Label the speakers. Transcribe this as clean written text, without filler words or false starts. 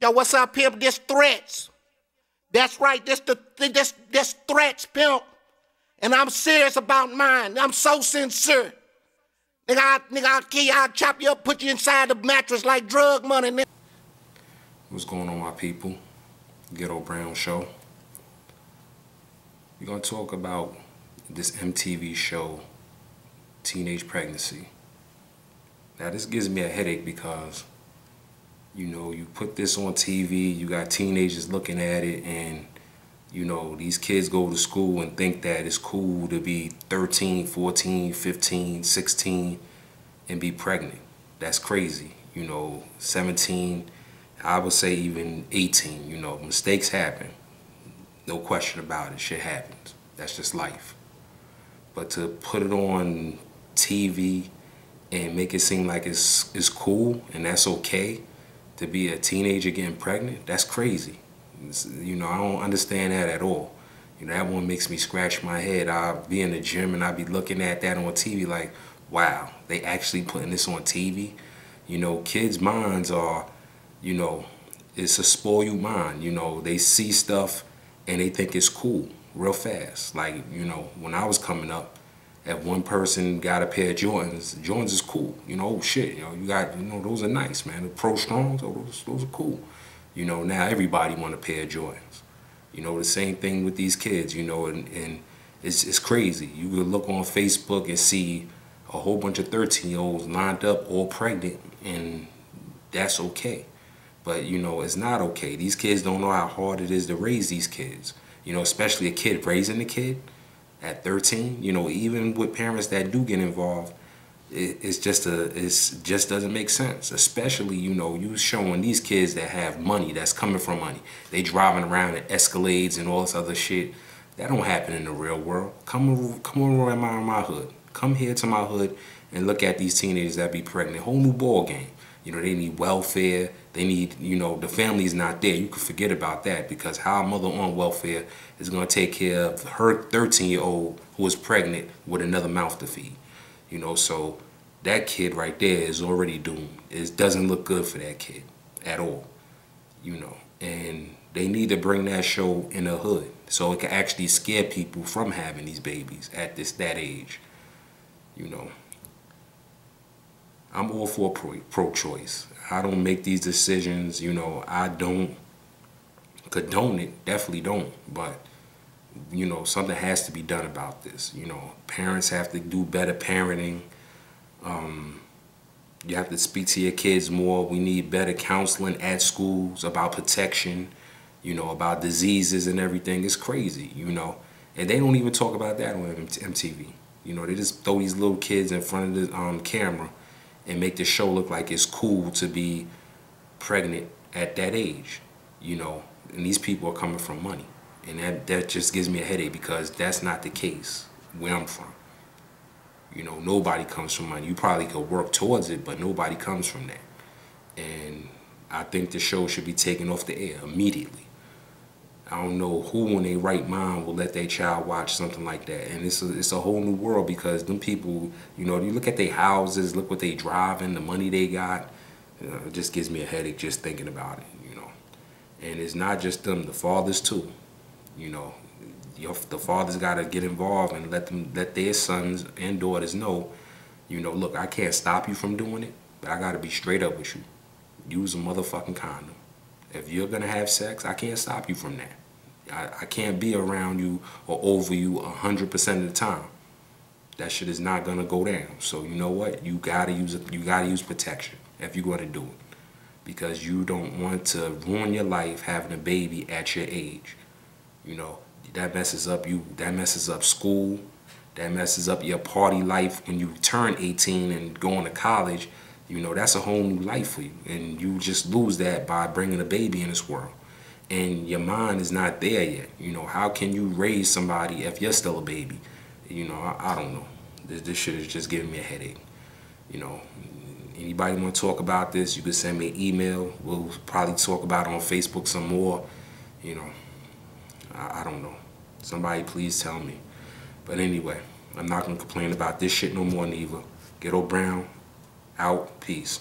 Speaker 1: Yo, what's up, pimp? This Threats. That's right, this Threats, pimp. And I'm serious about mine. I'm so sincere. Nigga, I'll kill you, I'll chop you up, put you inside the mattress like drug money, nigga.
Speaker 2: What's going on, my people? Ghetto Brown Show. We're gonna talk about this MTV show, Teenage Pregnancy. Now, this gives me a headache because, you know, you put this on TV, you got teenagers looking at it, and, you know, these kids go to school and think that it's cool to be 13, 14, 15, 16 and be pregnant. That's crazy. You know, 17, I would say even 18, you know, mistakes happen. No question about it, shit happens. That's just life. But to put it on TV and make it seem like it's cool and that's okay to be a teenager getting pregnant, that's crazy. You know, I don't understand that at all. You know, that one makes me scratch my head. I'll be in the gym and I'll be looking at that on TV like, wow, they actually putting this on TV? You know, kids' minds are, you know, it's a spoiled mind. You know, they see stuff and they think it's cool real fast. Like, you know, when I was coming up, if one person got a pair of Jordans is cool. You know, oh shit, you know, you got, you know, those are nice, man. The Pro Strongs, those are cool. You know, now everybody want a pair of Jordans. You know, the same thing with these kids, you know, and it's crazy. You could look on Facebook and see a whole bunch of 13-year-olds lined up, all pregnant, and that's okay. But, you know, it's not okay. These kids don't know how hard it is to raise these kids. You know, especially a kid raising a kid at 13. You know, even with parents that do get involved, it just doesn't make sense. Especially, you know, you showing these kids that have money, that's coming from money. They driving around in Escalades and all this other shit. That don't happen in the real world. Come around my hood. Come here to my hood and look at these teenagers that be pregnant. Whole new ball game. You know, they need welfare. They need, you know, the family's not there. You can forget about that, because how a mother on welfare is going to take care of her 13-year-old who is pregnant with another mouth to feed. You know, so that kid right there is already doomed. It doesn't look good for that kid at all. You know, and they need to bring that show in the hood so it can actually scare people from having these babies at that age. You know, I'm all for pro-choice. I don't make these decisions, you know, I don't condone it, definitely don't, but, you know, something has to be done about this. You know, parents have to do better parenting. You have to speak to your kids more. We need better counseling at schools about protection, you know, about diseases and everything. It's crazy, you know, and they don't even talk about that on MTV. You know, they just throw these little kids in front of the camera and make the show look like it's cool to be pregnant at that age, you know, and these people are coming from money. And that just gives me a headache, because that's not the case where I'm from. You know, nobody comes from money. You probably could work towards it, but nobody comes from that. And I think the show should be taken off the air immediately. I don't know who in their right mind will let their child watch something like that. And it's a whole new world, because them people, you know, you look at their houses, look what they driving, the money they got. It just gives me a headache just thinking about it, you know. And it's not just them, the fathers too. You know, the fathers got to get involved and let their sons and daughters know, you know, look, I can't stop you from doing it, but I got to be straight up with you. Use a motherfucking condom. If you're going to have sex, I can't stop you from that. I can't be around you or over you 100% of the time. That shit is not going to go down. So you know what? You got to use protection if you're going to do it. Because you don't want to ruin your life having a baby at your age. You know, that messes up you. That messes up school. That messes up your party life when you turn 18 and go into college. You know, that's a whole new life for you. And you just lose that by bringing a baby in this world. And your mind is not there yet. You know, how can you raise somebody if you're still a baby? You know, I don't know. This shit is just giving me a headache. You know, anybody want to talk about this, you can send me an email. We'll probably talk about it on Facebook some more. You know, I don't know. Somebody please tell me. But anyway, I'm not going to complain about this shit no more neither. Ghetto Brown. Out. Peace.